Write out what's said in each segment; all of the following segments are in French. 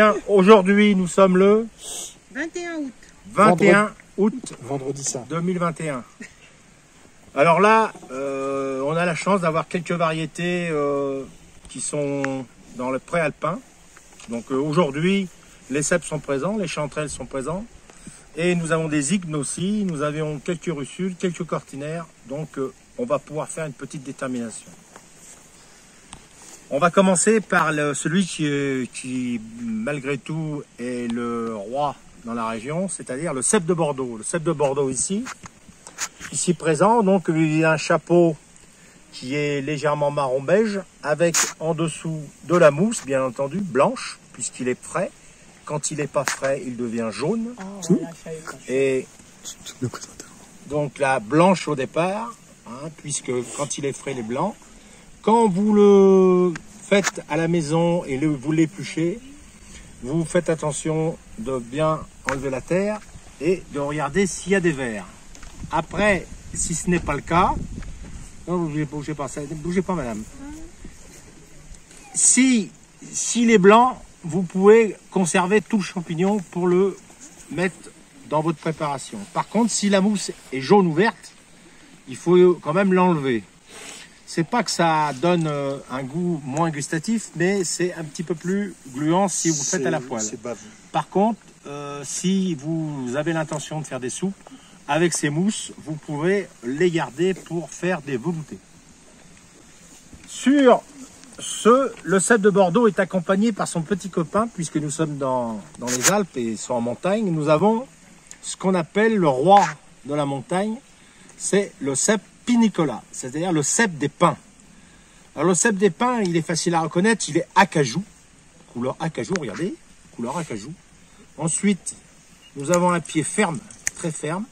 Bien, aujourd'hui, nous sommes le 21 août. 21 août Vendredi saint. 2021. Alors là, on a la chance d'avoir quelques variétés qui sont dans le préalpin. Donc aujourd'hui, les cèpes sont présents, les chanterelles sont présents. Et nous avons des ignes aussi, nous avions quelques russules, quelques cortinaires. Donc on va pouvoir faire une petite détermination. On va commencer par celui qui, malgré tout, est le roi dans la région, c'est-à-dire le cèpe de Bordeaux. Le cèpe de Bordeaux ici présent, donc il a un chapeau qui est légèrement marron-beige, avec en dessous de la mousse, bien entendu, blanche, puisqu'il est frais. Quand il n'est pas frais, il devient jaune. Et donc la blanche au départ, hein, puisque quand il est frais, il est blanc. Quand vous le faites à la maison et vous l'épluchez, vous faites attention de bien enlever la terre et de regarder s'il y a des vers. Après, si ce n'est pas le cas, non, bougez pas, bougez pas, madame. S'il est blanc, vous pouvez conserver tout le champignon pour le mettre dans votre préparation. Par contre, si la mousse est jaune ou verte, il faut quand même l'enlever. C'est pas que ça donne un goût moins gustatif, mais c'est un petit peu plus gluant si vous faites à la poêle. Par contre, si vous avez l'intention de faire des soupes, avec ces mousses, vous pouvez les garder pour faire des veloutés. Sur le cèpe de Bordeaux est accompagné par son petit copain, puisque nous sommes dans les Alpes et sont en montagne. Nous avons ce qu'on appelle le roi de la montagne, c'est le cèpe pinicola, c'est-à-dire le cèpe des pins. Alors le cèpe des pins, il est facile à reconnaître, il est acajou, couleur acajou, regardez, couleur acajou. Ensuite, nous avons un pied ferme, très ferme,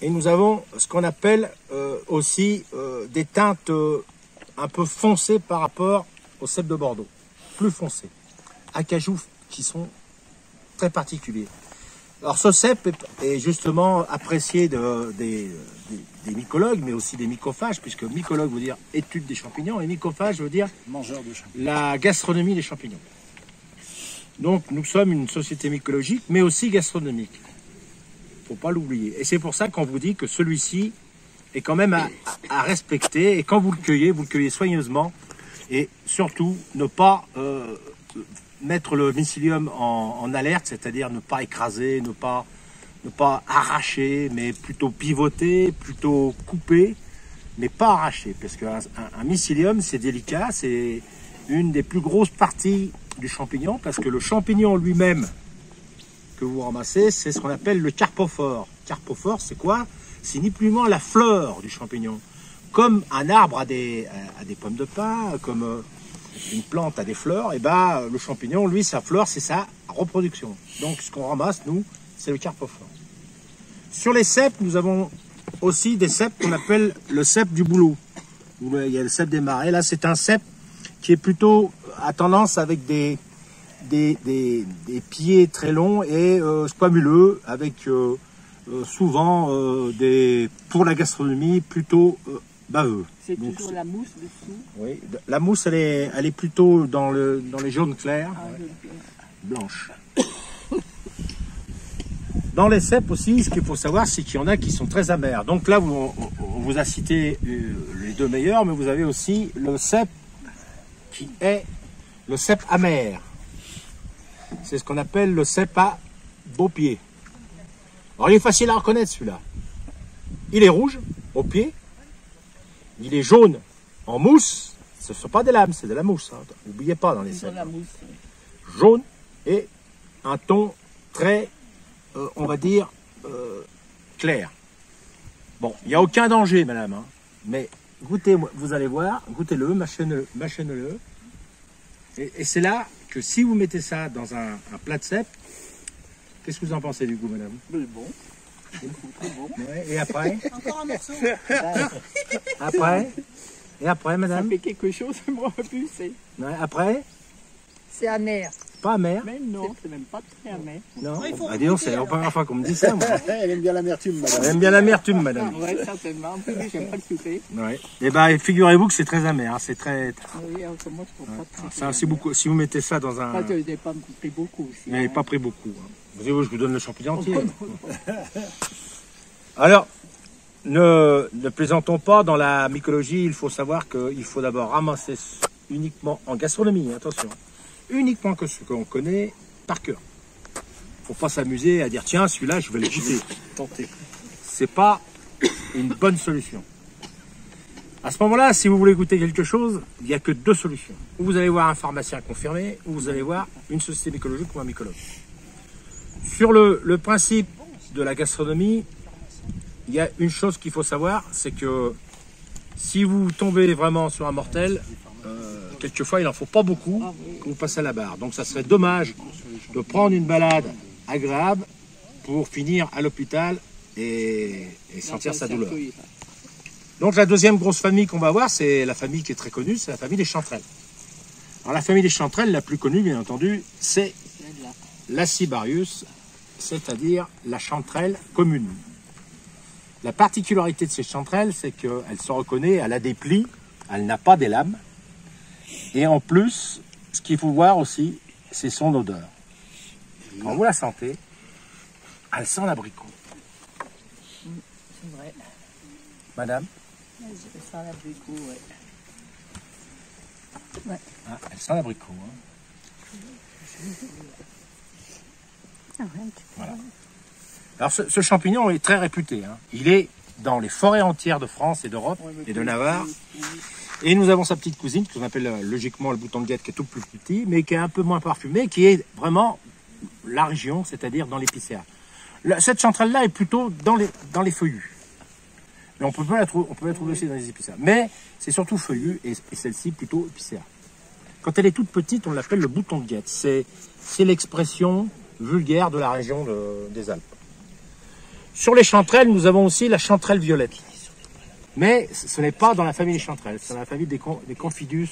et nous avons ce qu'on appelle aussi des teintes un peu foncées par rapport au cèpe de Bordeaux, plus foncées, acajou qui sont très particuliers. Alors ce cèpe est justement apprécié des mycologues, mais aussi des mycophages, puisque mycologue veut dire étude des champignons, et mycophage veut dire Mangeur de champignons. La gastronomie des champignons. Donc nous sommes une société mycologique, mais aussi gastronomique. Il ne faut pas l'oublier. Et c'est pour ça qu'on vous dit que celui-ci est quand même à respecter, et quand vous le cueillez soigneusement, et surtout ne pas mettre le mycélium en alerte, c'est-à-dire ne pas écraser, ne pas arracher, mais plutôt pivoter, plutôt couper, mais pas arracher, parce qu'un mycélium, c'est délicat, c'est une des plus grosses parties du champignon, parce que le champignon lui-même que vous ramassez, c'est ce qu'on appelle le carpophore. Carpophore, c'est quoi? C'est ni plus ni moins la fleur du champignon. Comme un arbre a des pommes de pin, comme une plante a des fleurs, et ben le champignon, lui, sa fleur, c'est sa reproduction. Donc ce qu'on ramasse, nous, c'est le carpophore. Sur les cèpes, nous avons aussi des cèpes qu'on appelle le cèpe du bouleau. Il y a le cèpe des marais. Là, c'est un cèpe qui est plutôt à tendance avec des pieds très longs et squamuleux, avec souvent pour la gastronomie, plutôt baveux. C'est toujours la mousse dessous. Oui, la mousse, elle est plutôt dans les jaunes clairs, blanches. Dans les cèpes aussi, ce qu'il faut savoir, c'est qu'il y en a qui sont très amers. Donc là, on vous a cité les deux meilleurs, mais vous avez aussi le cèpe qui est le cèpe amer. C'est ce qu'on appelle le cèpe à beau pied. Alors il est facile à reconnaître celui-là. Il est rouge au pied. Il est jaune en mousse. Ce ne sont pas des lames, c'est de la mousse. Hein. N'oubliez pas dans les cèpes. Jaune et un ton très, on va dire, clair. Bon, il n'y a aucun danger, madame. Hein. Mais goûtez, vous allez voir, goûtez-le, machinez-le. Et c'est là que si vous mettez ça dans un plat de cèpe, qu'est-ce que vous en pensez du goût, madame? C'est bon. Très bon. Ouais, et après? Encore un morceau. Après? Et après, madame? Ça fait quelque chose, moi, plus. Ouais, après? C'est amer. Pas amer? Mais non, c'est même pas très amer. Non. Il faut Bah, dis donc, c'est la première fois qu'on me dit ça, moi. Elle aime bien l'amertume, madame. Elle aime bien l'amertume, madame. Oui, certainement. En plus, j'aime pas le sucré. Ouais. Et ben, figurez-vous que c'est très amer, hein. C'est très. Oui, alors que moi, je trouve pas très Ça, si vous mettez ça dans un. Je n'ai pas pris beaucoup aussi. Vous n'avez pas pris beaucoup. Hein. Vous voulez, je vous donne le champignon entier. Alors, ne plaisantons pas, dans la mycologie, il faut savoir qu'il faut d'abord ramasser uniquement en gastronomie, attention, uniquement que ce qu'on connaît par cœur. Il ne faut pas s'amuser à dire tiens, celui-là, je vais le goûter. Tenter. Ce n'est pas une bonne solution. À ce moment-là, si vous voulez goûter quelque chose, il n'y a que deux solutions. Ou vous allez voir un pharmacien confirmé, ou vous allez voir une société mycologique ou un mycologue. Sur le principe de la gastronomie, il y a une chose qu'il faut savoir, c'est que si vous tombez vraiment sur un mortel, quelquefois il n'en faut pas beaucoup que vous passez à la barre. Donc ça serait dommage de prendre une balade agréable pour finir à l'hôpital et sentir sa douleur. Donc la deuxième grosse famille qu'on va voir, c'est la famille qui est très connue, c'est la famille des chanterelles. Alors la famille des chanterelles, la plus connue bien entendu, c'est l'Acibarius, c'est-à-dire la chanterelle commune. La particularité de ces chanterelles, c'est qu'elle se reconnaît, elle a des plis, elle n'a pas des lames. Et en plus, ce qu'il faut voir aussi, c'est son odeur. Quand vous la sentez, elle sent l'abricot. C'est vrai. Madame? Je sens l'abricot, ouais. Ouais. Ah, elle sent l'abricot. Hein. Ah ouais, un petit peu. Voilà. Alors ce champignon est très réputé. Hein. Il est dans les forêts entières de France et d'Europe et de Navarre. Et nous avons sa petite cousine, qu'on appelle logiquement le bouton de guêpe, qui est tout plus petit, mais qui est un peu moins parfumé, qui est vraiment la région, c'est-à-dire dans l'épicéa. Cette chanterelle-là est plutôt dans les feuillus. Mais on peut la trouver aussi dans les épicéas. Mais c'est surtout feuillu et celle-ci plutôt épicéa. Quand elle est toute petite, on l'appelle le bouton de guêpe. C'est l'expression vulgaire de la région des Alpes. Sur les chanterelles, nous avons aussi la chanterelle violette. Mais ce n'est pas dans la famille des chanterelles, c'est dans la famille des Confidus.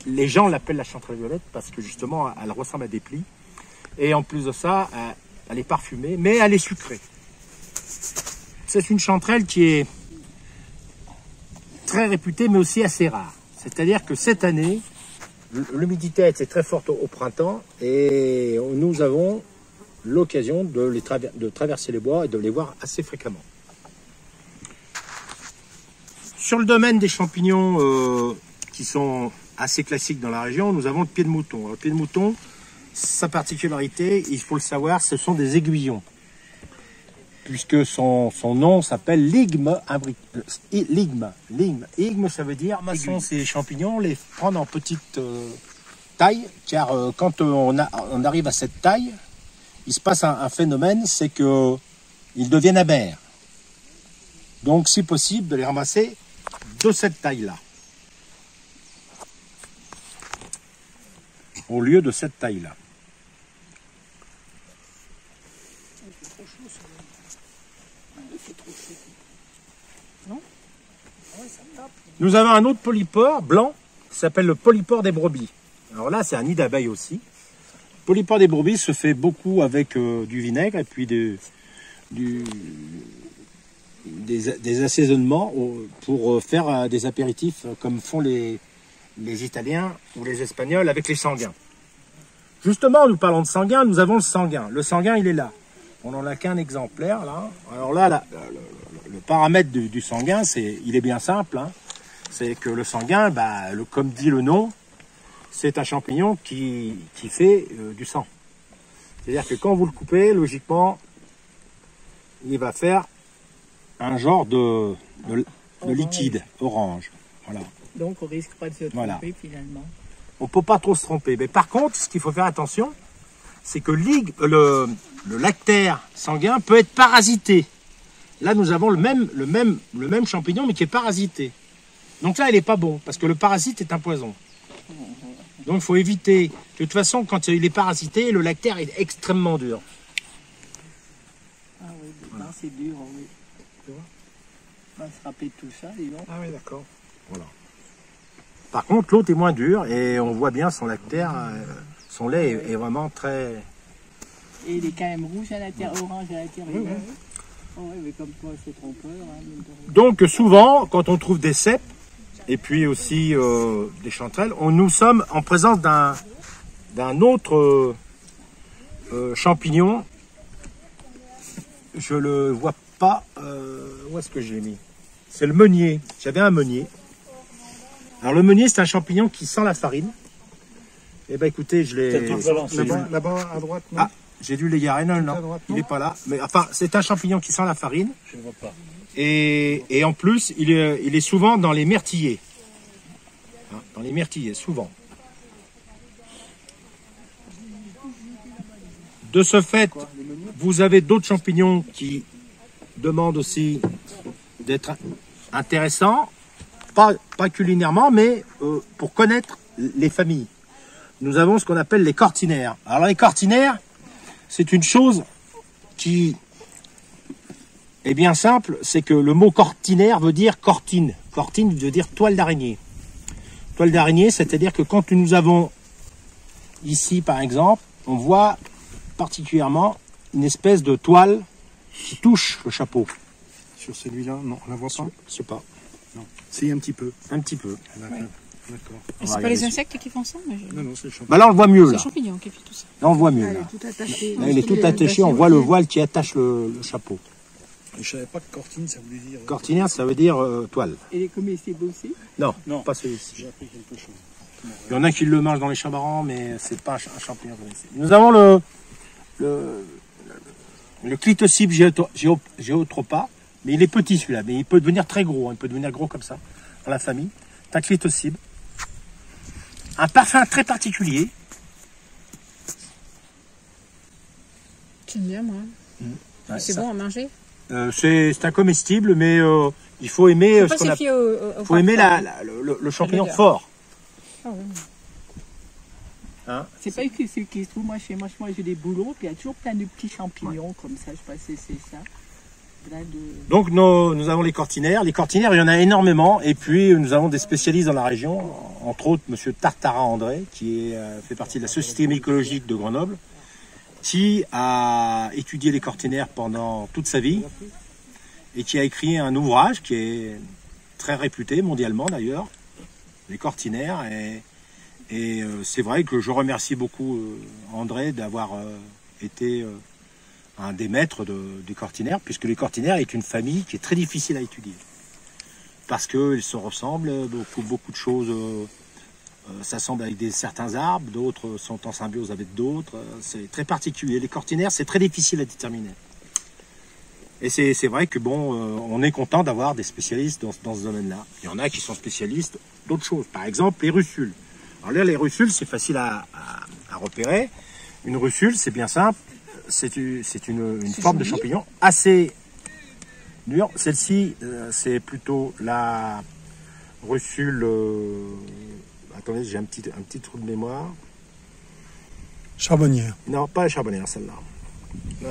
Les gens l'appellent la chanterelle violette parce que justement, elle ressemble à des plis. Et en plus de ça, elle est parfumée, mais elle est sucrée. C'est une chanterelle qui est très réputée, mais aussi assez rare. C'est-à-dire que cette année, l'humidité était très forte au printemps et nous avons l'occasion de traverser les bois et de les voir assez fréquemment. Sur le domaine des champignons qui sont assez classiques dans la région, nous avons le pied de mouton. Alors, le pied de mouton, sa particularité, il faut le savoir, ce sont des aiguillons. Puisque son nom s'appelle ligme. Ligme, ça veut dire maçon ces champignons, les prendre en petite taille, car quand on arrive à cette taille, il se passe un phénomène, c'est qu'ils deviennent amers. Donc, si possible, de les ramasser de cette taille-là. Au lieu de cette taille-là. Nous avons un autre polypore blanc qui s'appelle le polypore des brebis. Alors là, c'est un nid d'abeilles aussi. Le polypore des brebis se fait beaucoup avec du vinaigre et puis des assaisonnements pour faire des apéritifs comme font les Italiens ou les Espagnols avec les sanguins. Justement, nous parlons de sanguin, nous avons le sanguin. Le sanguin, il est là. On n'en a qu'un exemplaire là. Alors là, le paramètre du sanguin, il est bien simple. Hein. C'est que le sanguin, comme dit le nom, c'est un champignon qui fait du sang. C'est-à-dire que quand vous le coupez, logiquement, il va faire un genre de liquide orange. Voilà. Donc on risque pas de se tromper finalement. On ne peut pas trop se tromper. Mais par contre, ce qu'il faut faire attention, c'est que le lactaire sanguin peut être parasité. Là, nous avons le même champignon, mais qui est parasité. Donc là, il n'est pas bon, parce que le parasite est un poison. Donc il faut éviter. De toute façon, quand il est parasité, le lactaire est extrêmement dur. Ah oui, voilà. C'est dur, oui. Tu vois? On va se rappeler de tout ça, dis donc. Ah oui, d'accord. Voilà. Par contre, l'autre est moins dur et on voit bien son lactaire, son lait est vraiment très... Et il est quand même rouge à l'intérieur, orange à l'intérieur. Oh ouais, mais comme toi, c'est trompeur. Hein, donc souvent, quand on trouve des cèpes, et puis aussi des chanterelles, nous sommes en présence d'un autre champignon. Je le vois pas. Où est-ce que j'ai mis? C'est le meunier. J'avais un meunier. Alors le meunier, c'est un champignon qui sent la farine. Eh ben écoutez, je l'ai... Là-bas à droite, non? Ah, j'ai dû l'égarer. Non, non, il n'est pas là. Mais enfin, c'est un champignon qui sent la farine. Je ne vois pas. Et en plus, il est souvent dans les myrtillers. Hein, dans les myrtillers, souvent. De ce fait, vous avez d'autres champignons qui demandent aussi d'être intéressants, pas culinairement, mais pour connaître les familles. Nous avons ce qu'on appelle les cortinaires. Alors les cortinaires, c'est une chose qui est bien simple, c'est que le mot cortinaire veut dire cortine. Cortine veut dire toile d'araignée. Toile d'araignée, c'est-à-dire que quand nous avons ici, par exemple, on voit particulièrement une espèce de toile qui touche le chapeau. Sur celui-là, non, on la voit pas. Je sais pas. Non. Si, un petit peu. Un petit peu. D'accord. C'est pas les insectes qui font ça? Non, non, c'est le champignon. Bah là, on le voit mieux. C'est Là. le champignon qui fait tout ça. Là, on le voit mieux. Elle Là. est tout attachée. Là, il est tout attaché. On voit le voile qui attache le chapeau. Je savais pas que cortine, ça voulait dire... Cortinaire, ça veut dire toile. Elle est comestible aussi. Non, Non. pas celui-ci. J'ai appris quelque chose. Il y en a qui le mangent dans les chamarans, mais c'est pas un champignon comme ici. Nous avons le clitocype géotropa, mais il est petit celui-là, mais il peut devenir très gros, hein. Il peut devenir gros comme ça, dans la famille. C'est un clitocype. Un parfum très particulier. J'aime bien, moi. Ouais, C'est ça. bon à manger? C'est un comestible, mais il faut aimer Faut ce qu'on pas se appelle. fier au Faut aimer parfum. le champignon l'odeur. fort. Ah ouais. Hein. C'est pas que ce qui se trouve. Moi, chez moi, j'ai des boulons, puis il y a toujours plein de petits champignons comme ça. Je sais pas si c'est ça. Plein de... Donc nous avons les cortinaires. Les cortinaires, il y en a énormément. Et puis nous avons des spécialistes dans la région, entre autres Monsieur Tartarin André, qui fait partie de la Société mycologique de Grenoble, qui a étudié les cortinaires pendant toute sa vie et qui a écrit un ouvrage qui est très réputé mondialement d'ailleurs, les cortinaires. Et c'est vrai que je remercie beaucoup André d'avoir été un des maîtres des cortinaires, puisque les cortinaires est une famille qui est très difficile à étudier. Parce qu'ils se ressemblent, beaucoup de choses s'assemblent avec certains arbres, d'autres sont en symbiose avec d'autres. C'est très particulier. Les cortinaires, c'est très difficile à déterminer. Et c'est vrai que bon, on est content d'avoir des spécialistes dans ce domaine-là. Il y en a qui sont spécialistes d'autres choses. Par exemple, les russules. Alors là, les russules, c'est facile à repérer. Une russule, c'est bien simple. C'est une forme de champignon assez dure. Celle-ci, c'est plutôt la russule... attendez, j'ai un petit trou de mémoire. Charbonnière. Non, pas la charbonnière, celle-là.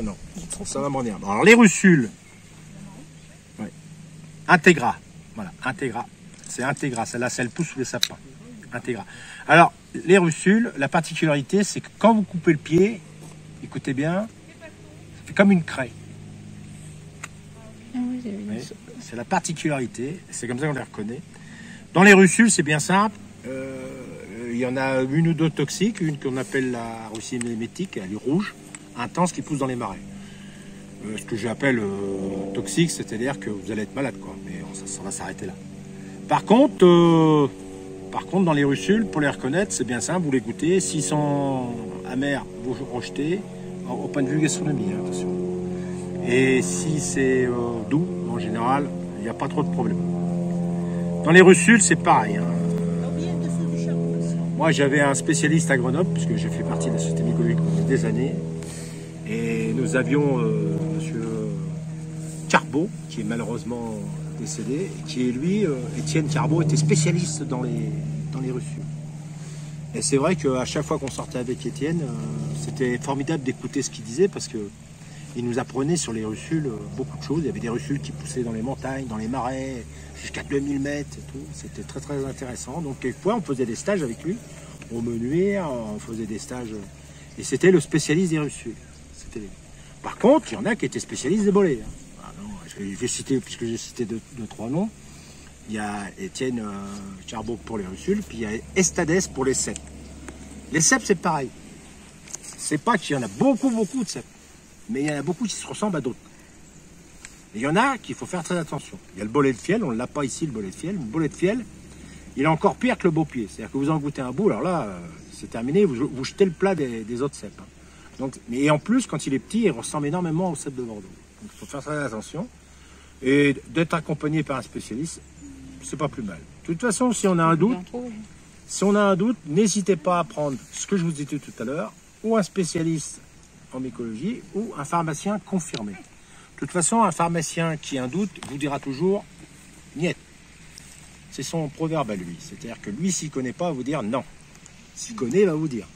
Non, ça va m'en dire. Alors, les russules. Ouais. Intégra. Voilà, intégra. C'est intégra. Celle-là, elle pousse sous les sapins. Intégra. Alors, les russules, la particularité, c'est que quand vous coupez le pied, écoutez bien, ça fait comme une craie. Ah oui, j'ai vu. Oui, c'est la particularité. C'est comme ça qu'on les reconnaît. Dans les russules, c'est bien simple. Il y en a une ou deux toxiques. Une qu'on appelle la russule mémétique, elle est rouge, intense, qui pousse dans les marais. Ce que j'appelle toxique, c'est-à-dire que vous allez être malade, quoi. Mais ça va s'arrêter là. Par contre, dans les russules, pour les reconnaître, c'est bien simple, vous les goûtez. S'ils sont amers, vous rejetez, au point de vue gastronomie, hein, attention. Et si c'est doux, en général, il n'y a pas trop de problème. Dans les russules, c'est pareil. Hein. Moi, j'avais un spécialiste à Grenoble, puisque j'ai fait partie de la Société mycologique pendant des années. Et nous avions monsieur Carbot, qui est malheureusement décédé, qui est lui, Étienne Carbot, était spécialiste dans les russules. Et c'est vrai qu'à chaque fois qu'on sortait avec Étienne, c'était formidable d'écouter ce qu'il disait, parce que il nous apprenait sur les russules beaucoup de choses. Il y avait des russules qui poussaient dans les montagnes, dans les marais, jusqu'à 2000 mètres et tout. C'était très très intéressant. Donc quelquefois on faisait des stages avec lui, au Menuire, on faisait des stages. Et c'était le spécialiste des russules. Par contre, il y en a qui étaient spécialistes des bolets. Ah non, puisque j'ai cité deux, trois noms. Il y a Étienne Charbot pour les russules, puis il y a Estadès pour les cèpes. Les cèpes, c'est pareil. C'est pas qu'il y en a beaucoup de cèpes, mais il y en a beaucoup qui se ressemblent à d'autres. Il y en a qu'il faut faire très attention. Il y a le bolet de fiel, on ne l'a pas ici, le bolet de fiel. Le bolet de fiel, il est encore pire que le beau pied. C'est-à-dire que vous en goûtez un bout, alors là, c'est terminé, vous jetez le plat des autres cèpes. Donc, et en plus, quand il est petit, il ressemble énormément au cèpe de Bordeaux. Donc il faut faire très attention. Et d'être accompagné par un spécialiste, c'est pas plus mal. De toute façon, si on a un doute, n'hésitez pas à prendre ce que je vous ai dit tout à l'heure, ou un spécialiste en mycologie, ou un pharmacien confirmé. De toute façon, un pharmacien qui a un doute vous dira toujours « niet ». C'est son proverbe à lui. C'est-à-dire que lui, s'il ne connaît pas, va vous dire « non ». S'il connaît, il va vous dire.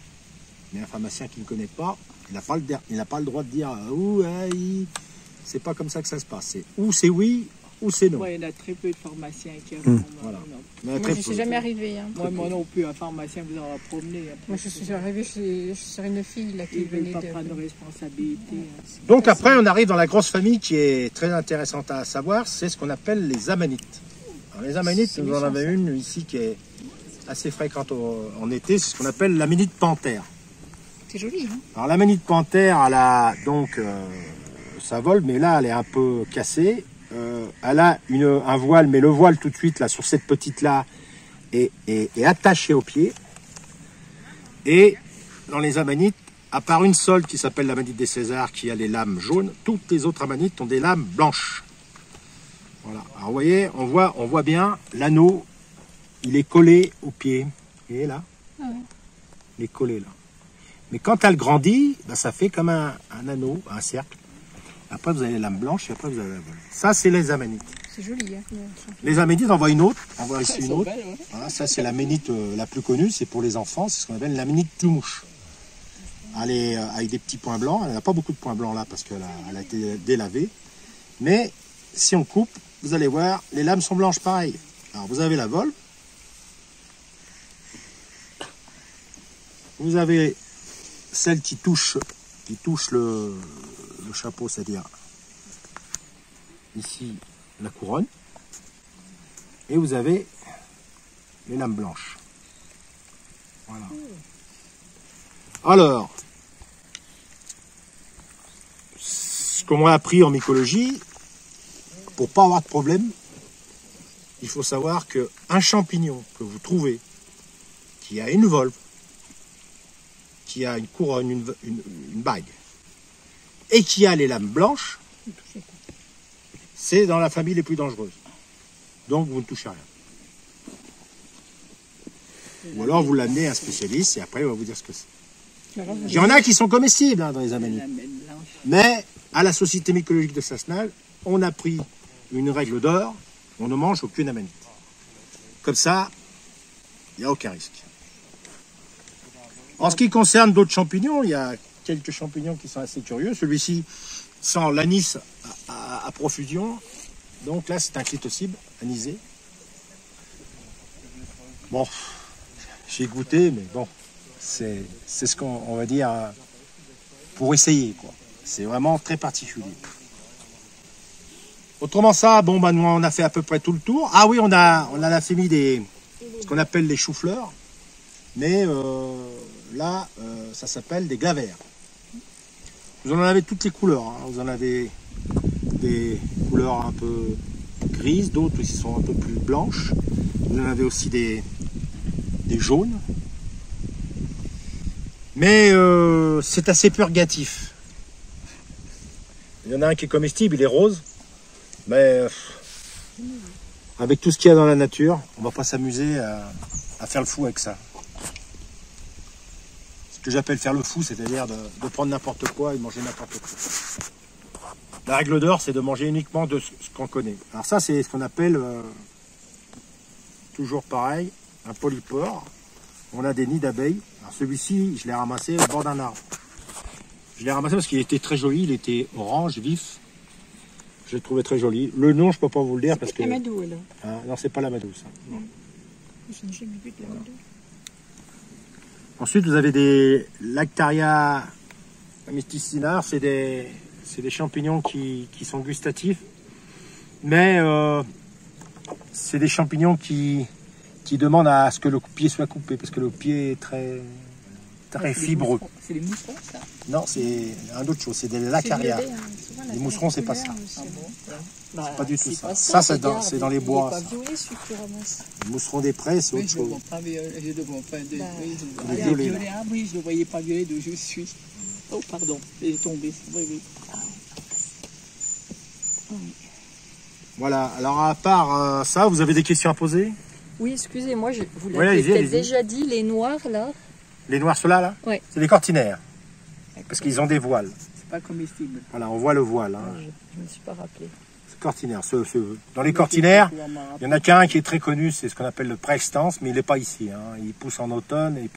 Mais un pharmacien qui ne connaît pas, il n'a pas le droit de dire « oui, c'est pas comme ça que ça se passe ». C'est oui, ou c'est non. Ouais, il y en a très peu de pharmaciens qui Voilà. Moi, je ne suis jamais arrivée. Hein. Moi non plus, un pharmacien vous aura promené. Moi, je suis arrivée sur une fille là, qui Ils ne veulent venait pas de... prendre de responsabilité. Donc après, on arrive dans la grosse famille qui est très intéressante à savoir, c'est ce qu'on appelle les amanites. Alors, les amanites, nous en avons une ici qui est assez fréquente en été, c'est ce qu'on appelle l'amanite panthère. C'est joli, hein. Alors l'amanite panthère, elle a donc, ça vole, mais là, elle est un peu cassée. Elle a un voile, mais le voile tout de suite, là, sur cette petite-là, est attaché au pied. Et dans les amanites, à part une seule qui s'appelle l'amanite des Césars, qui a les lames jaunes, toutes les autres amanites ont des lames blanches. Voilà. Alors vous voyez, on voit bien l'anneau, il est collé au pied. Vous voyez là? Ah ouais. Il est collé là. Mais quand elle grandit, ben, ça fait comme un anneau, un cercle. Après, vous avez les lames blanches et après, vous avez la voile. Ça, c'est les amanites. C'est joli, hein. Les amanites, on voit une autre. On voit ici Elles une sont autre. belles, ouais. Voilà, ça, c'est l'amanite la plus connue. C'est pour les enfants. C'est ce qu'on appelle l'amanite tout mouche. Elle est avec des petits points blancs. Elle n'a pas beaucoup de points blancs là parce qu'elle a été délavée. Mais si on coupe, vous allez voir, les lames sont blanches pareil. Alors, vous avez la vole. Vous avez celle qui touche le chapeau, c'est-à-dire ici la couronne, et vous avez les lames blanches. Voilà. Alors, ce qu'on m'a appris en mycologie, pour pas avoir de problème, il faut savoir qu'un champignon que vous trouvez qui a une volve, qui a une couronne, une bague, et qui a les lames blanches, c'est dans la famille les plus dangereuses. Donc vous ne touchez rien. Ou alors vous l'amenez à un spécialiste et après il va vous dire ce que c'est. Il y en a qui sont comestibles dans les amanites. Mais à la Société mycologique de Sassenal, on a pris une règle d'or, on ne mange aucune amanite. Comme ça, il n'y a aucun risque. En ce qui concerne d'autres champignons, il y a quelques champignons qui sont assez curieux. Celui-ci sent l'anis à profusion. Donc là, c'est un clitocybe anisé. Bon, j'ai goûté, mais bon, c'est ce qu'on va dire pour essayer, quoi. C'est vraiment très particulier. Autrement ça, bon, bah, nous, on a fait à peu près tout le tour. Ah oui, on a la famille ce qu'on appelle les choux-fleurs. Mais là, ça s'appelle des glavères. Vous en avez toutes les couleurs. Hein. Vous en avez des couleurs un peu grises, d'autres qui sont un peu plus blanches. Vous en avez aussi des jaunes. Mais c'est assez purgatif. Il y en a un qui est comestible, il est rose. Mais avec tout ce qu'il y a dans la nature, on ne va pas s'amuser à faire le fou avec ça. Ce que j'appelle faire le fou, c'est-à-dire de prendre n'importe quoi et de manger n'importe quoi. La règle d'or, c'est de manger uniquement de ce qu'on connaît. Alors ça, c'est ce qu'on appelle, toujours pareil, un polypore. On a des nids d'abeilles. Alors celui-ci, je l'ai ramassé au bord d'un arbre. Je l'ai ramassé parce qu'il était très joli, il était orange, vif. Je le trouvais très joli. Le nom, je peux pas vous le dire parce que... Amadou, alors. Hein, non, c'est pas l'amadou, ça. Non. Je n'ai jamais vu de l'amadou. Ensuite, vous avez des Lactaria amethystina. C'est des champignons qui sont gustatifs. Mais c'est des champignons qui demandent à ce que le pied soit coupé parce que le pied est très fibreux. C'est les moucherons, ça. Non, c'est un autre chose, c'est des Lactaria. C'est violet, hein. Souvent, la Les mousserons, c'est pas ça. couleur aussi. Ah bon? C'est pas du tout ça. Pas Ça, c'est regarde, dans les bois. Il est ça. pas violet, celui que tu ramasses. Les mousserons des prés, c'est Oui, autre je ne le chose. vois pas violet. Je ne le vois pas. Bah, Oui, je les le violets, violet. Ah oui, je ne le voyais pas violet d'où je suis. Oh, pardon, il est tombé. Oui, oui. Voilà, alors à part ça, vous avez des questions à poser? Oui, excusez-moi, vous Oui, l'avez allez-y, peut-être allez-y. déjà dit, les noirs, là. Les noirs, ceux-là, là, Ouais. c'est les cortinaires. Parce qu'ils ont des voiles. C'est pas comestible. Voilà, on voit le voile. Hein. Je ne me suis pas rappelé. C'est cortinaire. Dans les cortinaires, il y en a qu'un qui est très connu, c'est ce qu'on appelle le pré-extense, mais il n'est pas ici. Hein. Il pousse en automne et